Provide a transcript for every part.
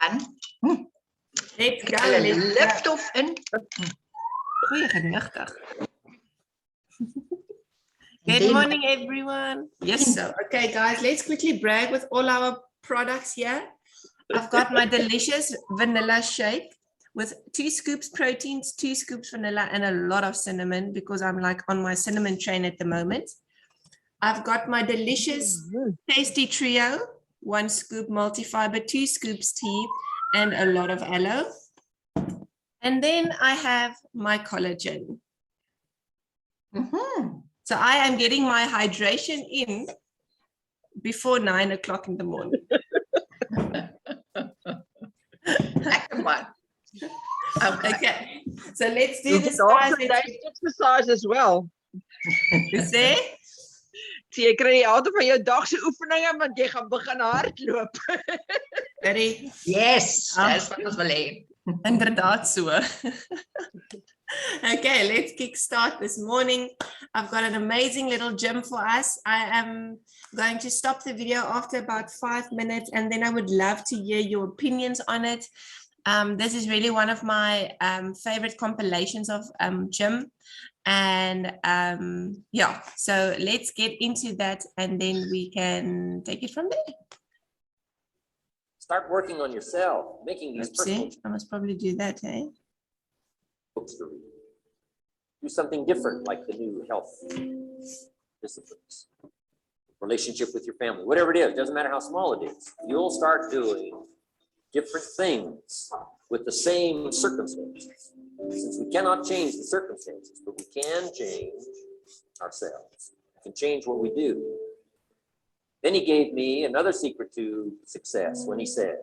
Dan. Let's go. Lift off in. Goeiemiddag. Good morning, everyone. Yes, sir. Okay, guys, let's quickly brag with all our products here. I've got my delicious vanilla shake with 2 scoops proteins, 2 scoops vanilla, and a lot of cinnamon because I'm like on my cinnamon train at the moment. I've got my delicious tasty trio, 1 scoop multifiber, 2 scoops tea, and a lot of aloe. And then I have my collagen. So I am getting my hydration in before 9 o'clock in the morning. Okay, so let's do this. Exercise as well. You see? Jy kry die helfte van jou dag se oefeninge want jy gaan begin hardloop. Ready? Yes, that's what ons wil hê. Inderdaad so. Okay, let's kickstart this morning. I've got an amazing little gym for us. I am going to stop the video after about 5 minutes, and then I would love to hear your opinions on it. This is really one of my favorite compilations of gym. And yeah, so let's get into that, and then we can take it from there. Start working on yourself, making these personal. I must probably do that, eh? Books to read. Do something different, like the new health disciplines, relationship with your family, whatever it is, doesn't matter how small it is. You'll start doing different things with the same circumstances. Since we cannot change the circumstances, but we can change ourselves. We can change what we do. Then he gave me another secret to success when he said,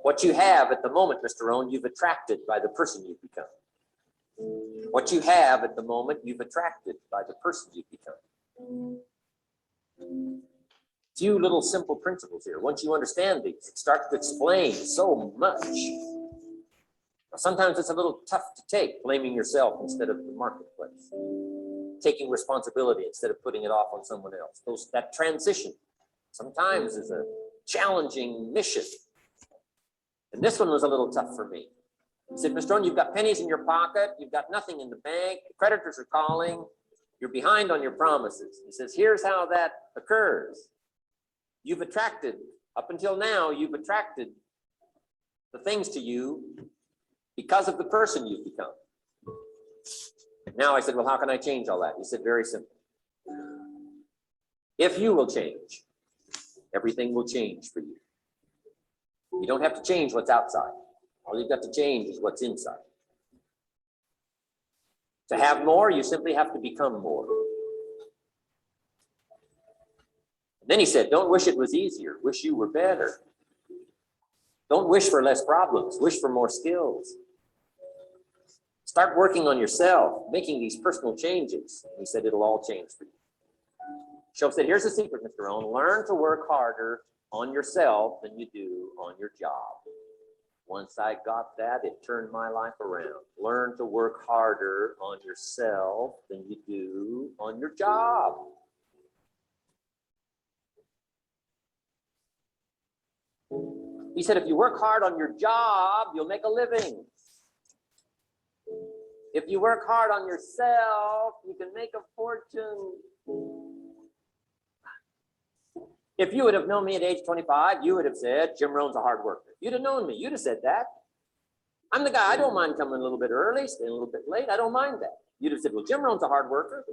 what you have at the moment, Mr. Owen, you've attracted by the person you've become. What you have at the moment, you've attracted by the person you've become. Few little simple principles here. Once you understand these, it starts to explain so much. Sometimes it's a little tough to take, blaming yourself instead of the marketplace, taking responsibility instead of putting it off on someone else. That transition sometimes is a challenging mission. And this one was a little tough for me. He said, Mr. Owen, you've got pennies in your pocket, you've got nothing in the bank, the creditors are calling, you're behind on your promises. He says, here's how that occurs. You've attracted, up until now, you've attracted the things to you because of the person you've become. Now I said, well, how can I change all that? He said, very simple. If you will change, everything will change for you. You don't have to change what's outside. All you've got to change is what's inside. To have more, you simply have to become more. And then he said, don't wish it was easier. Wish you were better. Don't wish for less problems. Wish for more skills. Start working on yourself, making these personal changes. He said, it'll all change for you. Shoaib said, here's the secret, Mr. Owen. Learn to work harder on yourself than you do on your job. Once I got that, it turned my life around. Learn to work harder on yourself than you do on your job. He said, if you work hard on your job, you'll make a living. If you work hard on yourself, you can make a fortune. If you would have known me at age 25, you would have said, Jim Rohn's a hard worker. If you'd have known me, you'd have said that. I'm the guy, I don't mind coming a little bit early, staying a little bit late. I don't mind that. You'd have said, well, Jim Rohn's a hard worker.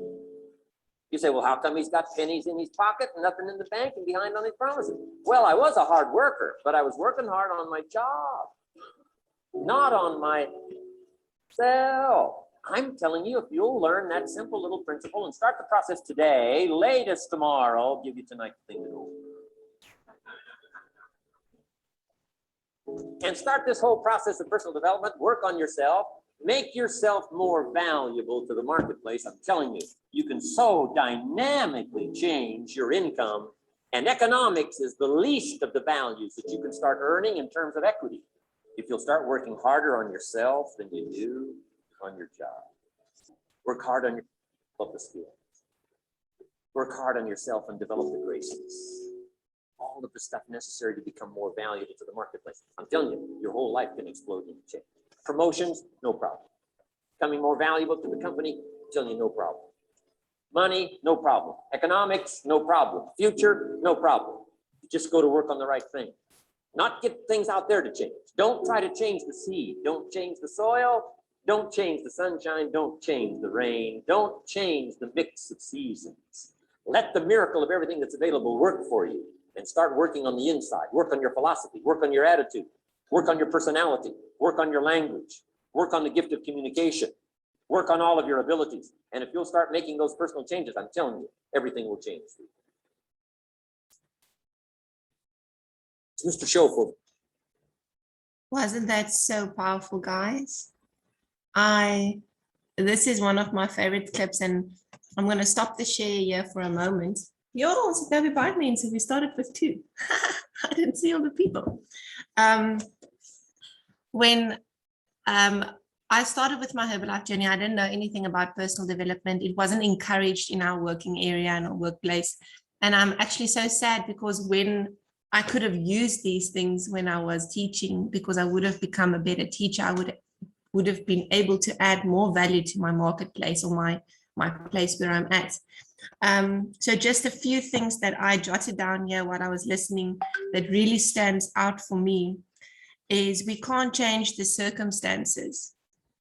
You say, well, how come he's got pennies in his pocket and nothing in the bank and behind on his promises? Well, I was a hard worker, but I was working hard on my job, not on myself. I'm telling you, if you'll learn that simple little principle and start the process today, latest tomorrow, I'll give you tonight to think it over. And start this whole process of personal development, work on yourself, make yourself more valuable to the marketplace. I'm telling you, you can so dynamically change your income, and economics is the least of the values that you can start earning in terms of equity. If you'll start working harder on yourself than you do on your job. Work hard on yourself, the skills. Work hard on yourself and develop the graces. all of the stuff necessary to become more valuable to the marketplace. I'm telling you, your whole life can explode into change. Promotions, no problem. Becoming more valuable to the company, I'm telling you, no problem. Money, no problem. Economics, no problem. Future, no problem. You just go to work on the right thing. Not get things out there to change. Don't try to change the seed. Don't change the soil. Don't change the sunshine. Don't change the rain. Don't change the mix of seasons. Let the miracle of everything that's available work for you, and start working on the inside. Work on your philosophy. Work on your attitude. Work on your personality. Work on your language. Work on the gift of communication. Work on all of your abilities. And if you'll start making those personal changes, I'm telling you, everything will change for you. It's Mr. Schofield. Wasn't that so powerful, guys? This is one of my favorite clips, and I'm going to stop the share here for a moment. Yo, so there we bite me, so we started with 2. I didn't see all the people. When I started with my Herbalife journey, I didn't know anything about personal development. It wasn't encouraged in our working area and our workplace. And I'm actually so sad, because when I could have used these things when I was teaching, because I would have become a better teacher, I would have been able to add more value to my marketplace, or my place where I'm at. So just a few things that I jotted down here while I was listening that really stands out for me is we can't change the circumstances.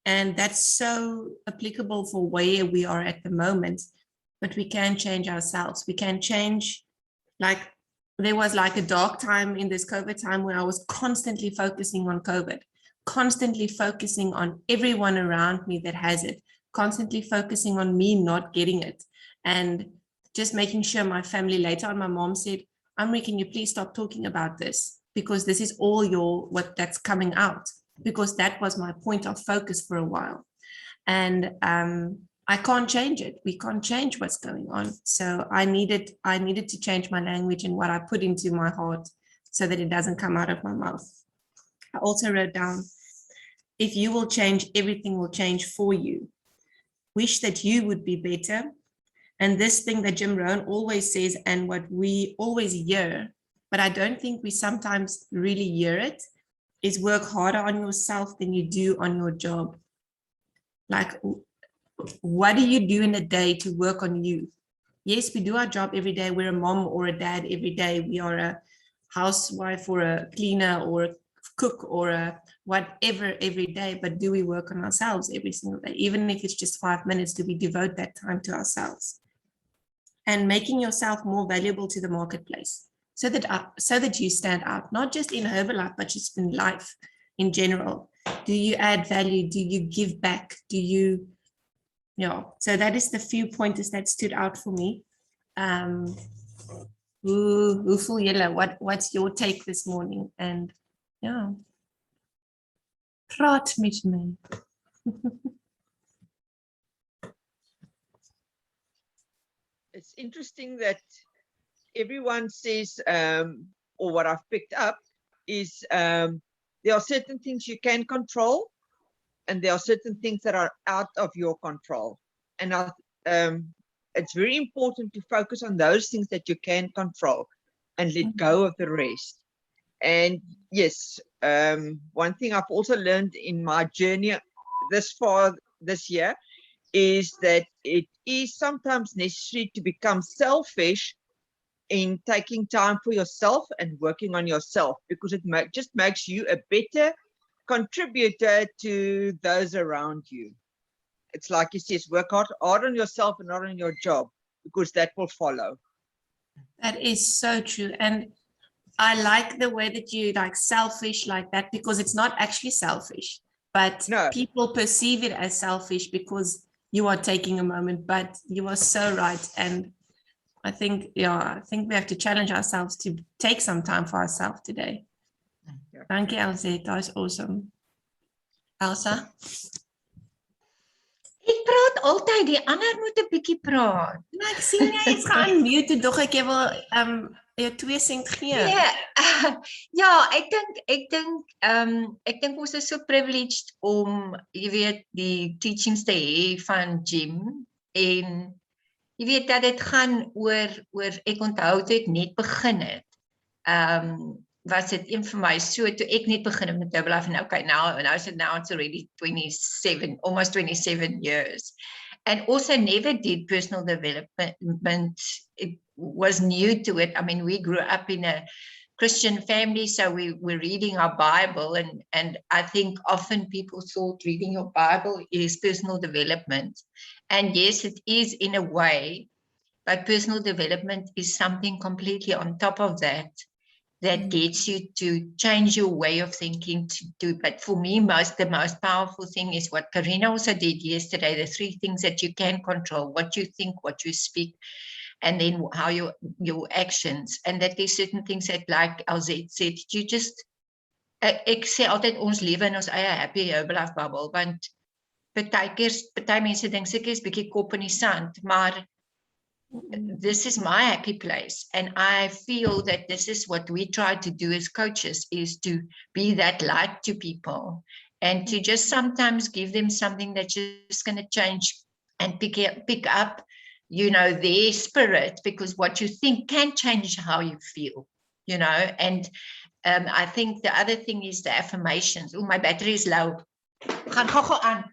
And that's so applicable for where we are at the moment, but we can change ourselves. We can change, like there was like a dark time in this COVID time where I was constantly focusing on COVID, constantly focusing on everyone around me that has it, constantly focusing on me not getting it, and just making sure my family. Later on, my mom said, Amori, can you please stop talking about this? Because this is all what that's coming out, because that was my point of focus for a while. And I can't change it. We can't change what's going on. So I needed to change my language and what I put into my heart so that it doesn't come out of my mouth. I also wrote down, if you will change, everything will change for you. Wish that you would be better. And this thing that Jim Rohn always says, and what we always hear, but I don't think we sometimes really hear it, is work harder on yourself than you do on your job. Like, what do you do in a day to work on you? Yes, we do our job every day. We're a mom or a dad every day. We are a housewife or a cleaner or a cook or a whatever every day, but do we work on ourselves every single day? Even if it's just 5 minutes, do we devote that time to ourselves? And making yourself more valuable to the marketplace so that you stand out, not just in Herbalife, but just in life in general. Do you add value? Do you give back? Do you, so that is the few pointers that stood out for me. What's your take this morning? And praat met my. It's interesting that everyone says, or what I've picked up is there are certain things you can control, and there are certain things that are out of your control. And it's very important to focus on those things that you can control and let go of the rest. And yes, one thing I've also learned in my journey this far this year is that it is sometimes necessary to become selfish in taking time for yourself and working on yourself, because it just makes you a better contributor to those around you. It's like he says, work hard on yourself and not on your job, because that will follow. That is so true. And I like the way that you like selfish like that, because it's not actually selfish, but people perceive it as selfish because you are taking a moment, but you are so right. And I think we have to challenge ourselves to take some time for ourselves today. Thank you, Elsie. That was awesome. Elsa? Ek praat altyd, die ander moet 'n bietjie praat. Ek sien jy is geunmute, dog ek wil jou 2 sent gee. Ja, ek dink ons is so privileged om, jy weet, die teachings te hê van Jim, en jy weet dat dit gaan oor ek onthou dit net begin het, was dit een vir my so toe ek net begin met Herbalife en okay now it's already 27 almost 27 years. And also never did personal development. It was new to it. I mean, we grew up in a Christian family, so we were reading our Bible, and I think often people thought reading your Bible is personal development. And yes, it is in a way, but personal development is something completely on top of that gets you to change your way of thinking to do. But for me, the most powerful thing is what Karina also did yesterday, the 3 things that you can control: what you think, what you speak, and then how your actions. And that there's certain things that, like LZ said, you just, ek sê altyd ons lewe in ons eie happy Herbalife bubble, want party mense dink seker is bietjie kop in die sand, maar this is my happy place, and I feel that this is what we try to do as coaches, is to be that light to people and to just sometimes give them something that's just going to change and pick up, you know, their spirit, because what you think can change how you feel, you know. And I think the other thing is the affirmations. Oh, my battery is low. Gaan gou aan.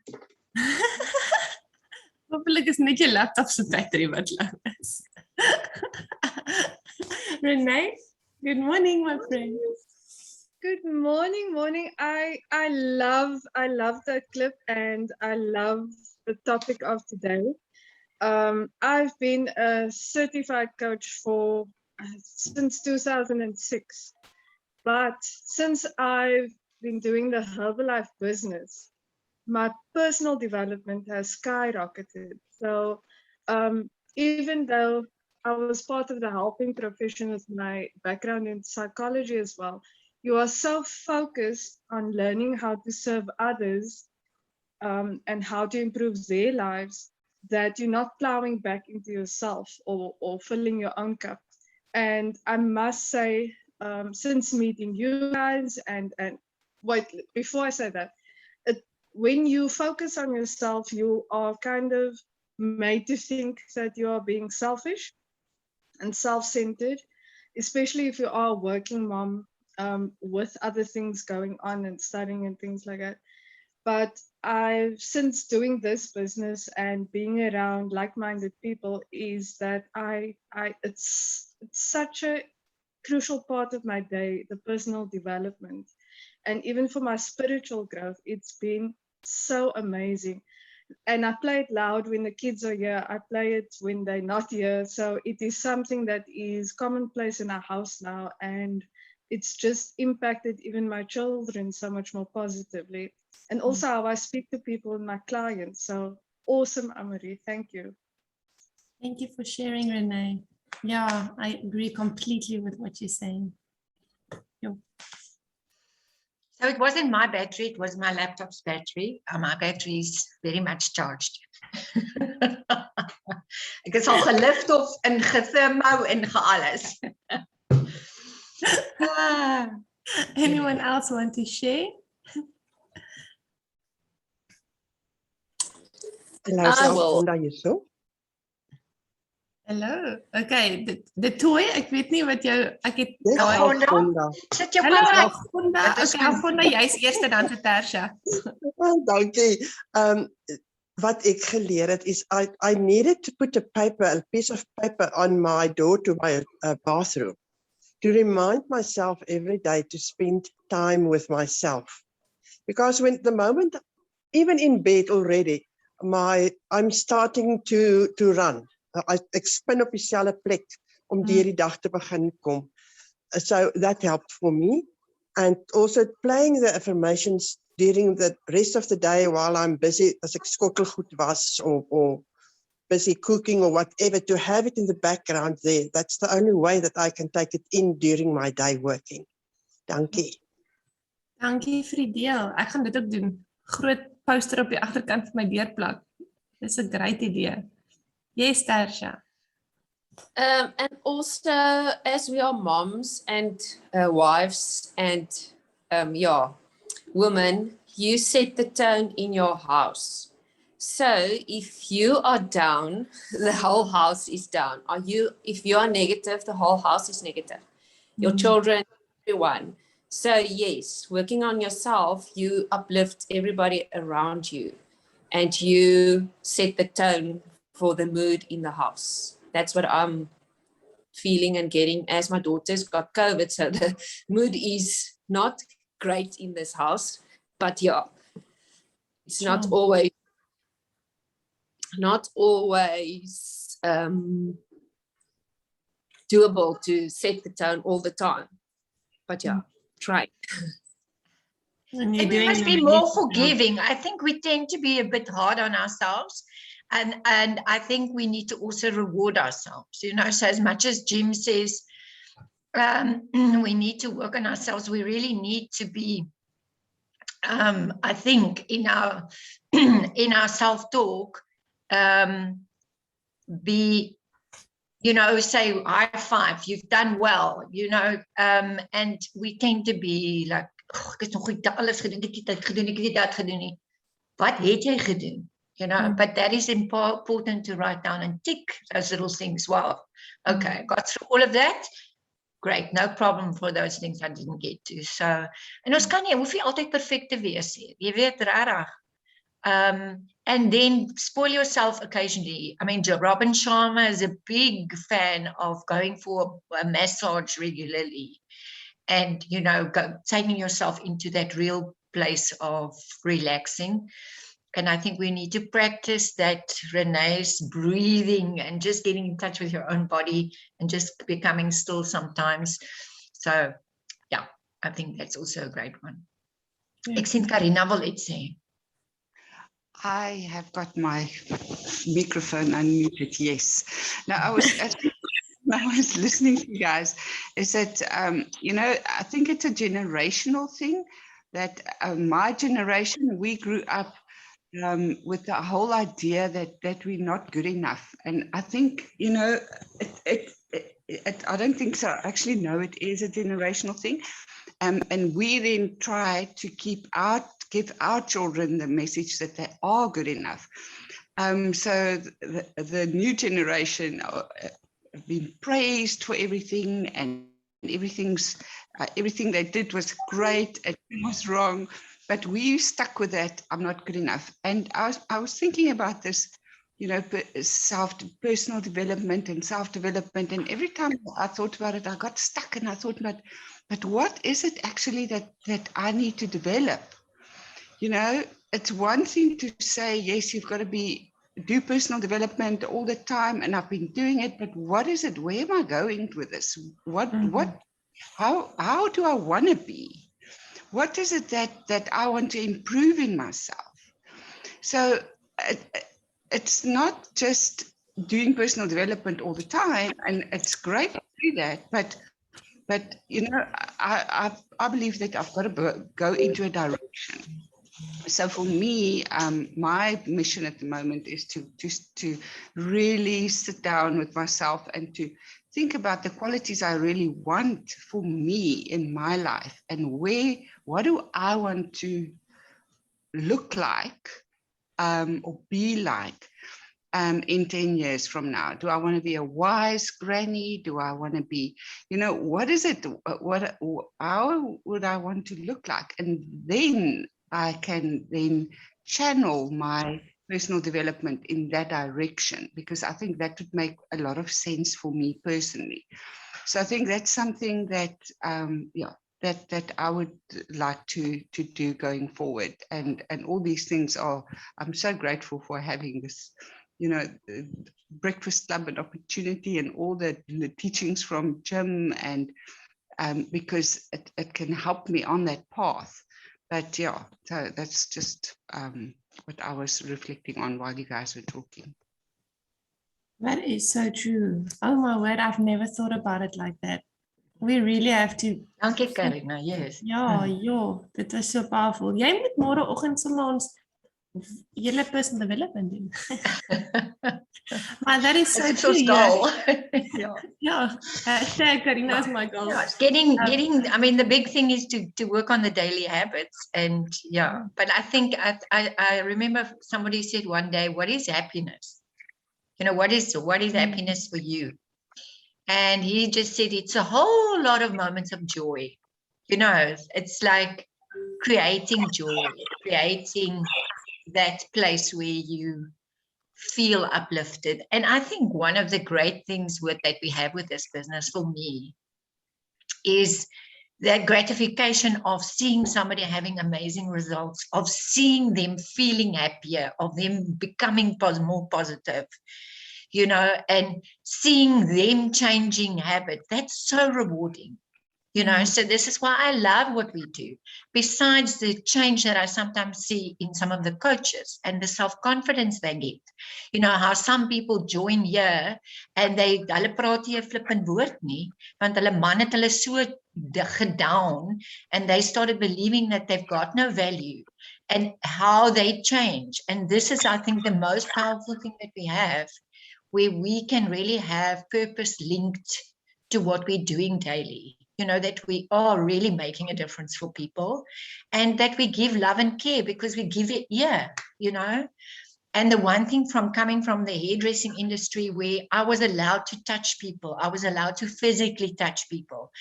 Hopelijk is net je laptop zijn battery wat lang is. Renee, good morning, my friend. Good morning. I love that clip, and I love the topic of today. I've been a certified coach for since 2006, but since I've been doing the Herbalife business, my personal development has skyrocketed. So even though I was part of the helping profession with my background in psychology as well, you are so focused on learning how to serve others and how to improve their lives that you're not plowing back into yourself or filling your own cup. And I must say, since meeting you guys and wait, before I say that, when you focus on yourself, you are kind of made to think that you are being selfish and self-centered, especially if you are a working mom with other things going on and studying and things like that. But I've, since doing this business and being around like-minded people, is that it's such a crucial part of my day, the personal development. And even for my spiritual growth, it's been so amazing. And I play it loud when the kids are here. I play it when they're not here. So it is something that is commonplace in our house now. And it's just impacted even my children so much more positively. And also how I speak to people and my clients. So awesome, Amori. Thank you. Thank you for sharing, Renee. Yeah, I agree completely with what you're saying. So it wasn't my battery, it was my laptop's battery. My battery is very much charged. Ek is al gelift of en gethermo en alles. Anyone else want to share? Hallo. Okay, de toy, ek weet nie wat jou ek het Sit jou Hallo pas Alfonda. Okay, Alfonda, jy's eerste dan te Tersha. Dankie. Wat ek geleer het is I needed to put a piece of paper on my door to my bathroom to remind myself every day to spend time with myself. Because when the moment, even in bed already, I'm starting to run. Ek spin op dieselfde plek om deur die dag te begin kom. So that helped for me. And also playing the affirmations during the rest of the day while I'm busy, as ek skottelgoed was or busy cooking or whatever, to have it in the background there. That's the only way that I can take it in during my day working. Dankie. Dankie vir die deel. Ek gaan dit ook doen. Groot poster op die agterkant van my deur plak. Dis 'n great idee. Yes, Tersha. And also, as we are moms and wives and women, you set the tone in your house. So if you are down, the whole house is down. If you are negative, the whole house is negative. your children, everyone. So yes, working on yourself, you uplift everybody around you and you set the tone for the mood in the house. That's what I'm feeling and getting as my daughter's got COVID. So the mood is not great in this house, but yeah, it's not always doable to set the tone all the time. But yeah, try. And we must be more forgiving. I think we tend to be a bit hard on ourselves. And I think we need to also reward ourselves, you know. So as much as Jim says, we need to work on ourselves, we really need to be, I think, in our self-talk, be, you know, say high five, you've done well, you know, and we tend to be like, oh, ek het nog nie alles gedoen, ek het dit gedoen, ek het dat gedoen nie. Wat het jy gedoen? You know, but that is important to write down and tick those little things. Well, okay, got through all of that. Great, no problem for those things I didn't get to. So, en ons kan nie, hoef nie altyd perfect te wees, jy weet, rarig. And then spoil yourself occasionally. I mean, Robin Sharma is a big fan of going for a massage regularly and, you know, taking yourself into that real place of relaxing. And I think we need to practice that Renee's breathing and just getting in touch with your own body and just becoming still sometimes. So, yeah, I think that's also a great one. Ek sien Karina wil iets sê. I have got my microphone unmuted, yes. Now, I was listening to you guys, is that, you know, I think it's a generational thing that my generation, we grew up with the whole idea that we're not good enough. And I think, you know, I don't think so. Actually, no, it is a generational thing. And we then try to give our children the message that they are good enough. So the new generation have been praised for everything, and everything they did was great and it was wrong. But we stuck with that, I'm not good enough. And I was thinking about this, you know, personal development and self-development. And every time I thought about it, I got stuck and I thought about, but what is it actually that I need to develop? You know, it's one thing to say, yes, you've got to do personal development all the time, and I've been doing it, but what is it? Where am I going with this? How do I want to be? What is it that I want to improve in myself? So it's not just doing personal development all the time, and it's great to do that, but you know, I believe that I've got to go into a direction. So for me, my mission at the moment is to really sit down with myself and to think about the qualities I really want for me in my life, and what do I want to look like or be like in 10 years from now? Do I want to be a wise granny? Do I want to be, you know, what is it? How would I want to look like? And then I can then channel my personal development in that direction, because I think that would make a lot of sense for me personally. So I think that's something that, that I would like to do going forward. And all these things I'm so grateful for having this, you know, breakfast club and opportunity and all the teachings from Jim, and because it can help me on that path. But yeah, so that's just what I was reflecting on while you guys were talking. That is so true. Oh my word, I've never thought about it like that. We really have to. Dankie Karina, yes. Ja, dit was so powerful. Jy moet môreoggend sommer ons hele personal development doen. Maar that is so It's true. goal. Yeah. Hashtag Karina's my goal. Yeah, it's getting, I mean, the big thing is to work on the daily habits. And yeah, but I think I remember somebody said one day, what is happiness? You know, what is happiness for you? And he just said it's a whole lot of moments of joy. You know, it's like creating joy, creating that place where you feel uplifted. And I think one of the great things that we have with this business for me is that gratification of seeing somebody having amazing results, of seeing them feeling happier, of them becoming more positive, you know, and seeing them changing habits. That's so rewarding. You know, so this is why I love what we do. Besides the change that I sometimes see in some of the coaches and the self-confidence they get, you know, how some people join here and hulle praat nie 'n flippend woord nie, want hulle man het hulle so gedown and they started believing that they've got no value, and how they change. And this is, I think, the most powerful thing that we have, where we can really have purpose linked to what we're doing daily. You know, that we are really making a difference for people, and that we give love and care because we give it, you know. And the one thing from coming from the hairdressing industry, where I was allowed to touch people, I was allowed to physically touch people.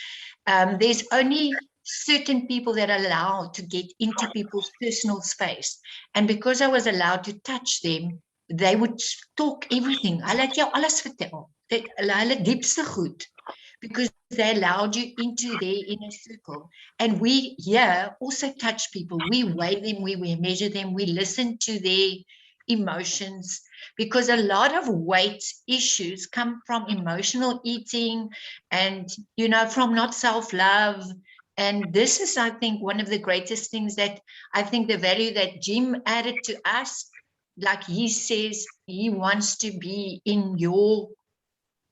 There's only certain people that are allowed to get into people's personal space. And because I was allowed to touch them, they would talk everything. Hulle het jou alles vertel. Hulle diepste goed. Because they allowed you into their inner circle. And we here also touch people. We weigh them, we measure them, we listen to their emotions, because a lot of weight issues come from emotional eating and, you know, from not self-love. And this is, I think, one of the greatest things that I think the value that Jim added to us, like he says, he wants to be in your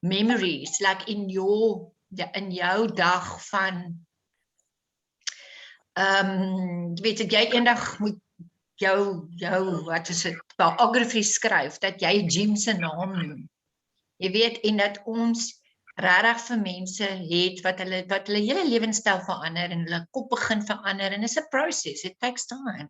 memories, like in jou dag van weet ek, jy eendag moet jou wat is dit, biography skryf, dat jy Jim se naam noem. Jy weet, en dat ons regtig vir mense het wat hulle hele lewenstyl verander en hulle kop begin verander, and it's a process, it takes time.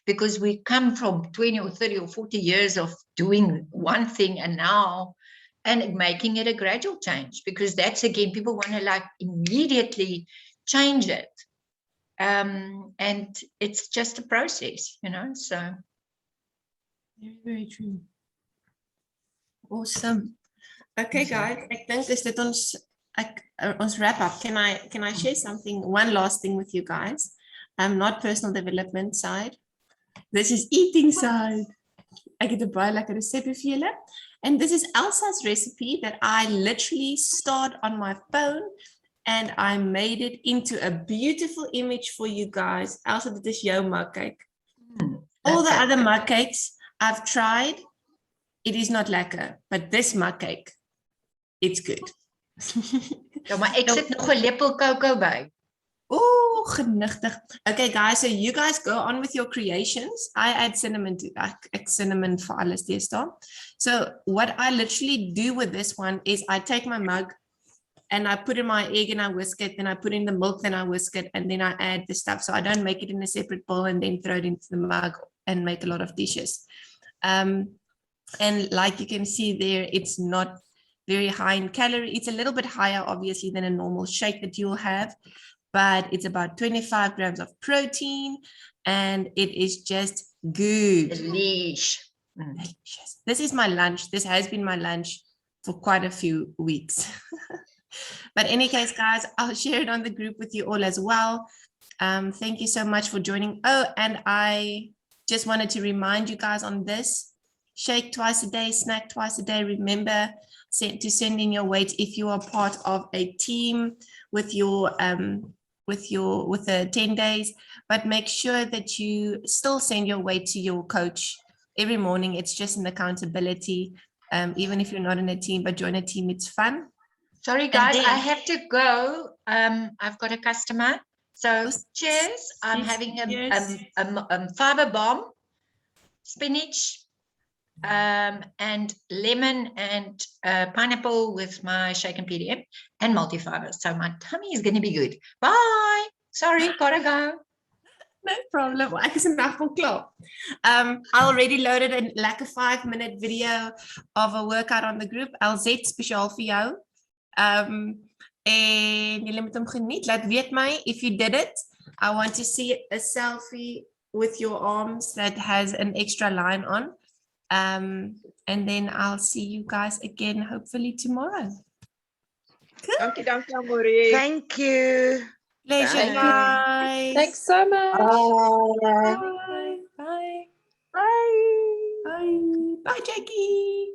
Because we come from 20 or 30 or 40 years of doing one thing and now and making it a gradual change, because that's, again, people want to like immediately change it. And it's just a process, you know, so. Very, very true. Awesome. Okay, guys, I think is that ons wrap up. Can I share something, one last thing with you guys? Not personal development side. This is eating side. I get to buy like a recipe for you. And this is Elsa's recipe that I literally stored on my phone, and I made it into a beautiful image for you guys. Elsa, this is your mug cake. All the other mug cakes I've tried, it is not lekker, but this mug cake, it's good. Ja, maar ek sit nog 'n lepel cocoa by. Oh, genigtig. Okay, guys, so you guys go on with your creations. I add cinnamon to cinnamon for alles deesdae. So what I literally do with this one is I take my mug and I put in my egg and I whisk it, then I put in the milk, then I whisk it, and then I add the stuff. So I don't make it in a separate bowl and then throw it into the mug and make a lot of dishes. And like you can see there, it's not very high in calorie. It's a little bit higher, obviously, than a normal shake that you'll have, but it's about 25 grams of protein, and it is just good. Delicious. Delicious. This is my lunch. This has been my lunch for quite a few weeks. But in any case, guys, I'll share it on the group with you all as well. Thank you so much for joining. Oh, and I just wanted to remind you guys on this: shake twice a day, snack twice a day. Remember to send in your weight if you are part of a team with your with the 10 days, but make sure that you still send your weight to your coach every morning. It's just an accountability, even if you're not in a team, but join a team, it's fun. Sorry guys, I have to go. I've got a customer. So cheers. I'm having a fiber bomb, spinach, and lemon and pineapple with my shaken PDM and multifiber. So my tummy is going to be good. Bye. Sorry, gotta go. No problem. Ek is vandag al klaar. I already loaded a 5-minute video of a workout on the group. LZ speciaal vir jou. En julle moet hom geniet. Laat weet my if you did it. I want to see a selfie with your arms that has an extra line on. And then I'll see you guys again hopefully tomorrow. Dankie, Amori. Thank you. Pleasure, Thank you. guys. Thanks so much. Bye. Bye. Bye. Bye. Bye. Bye, Jackie.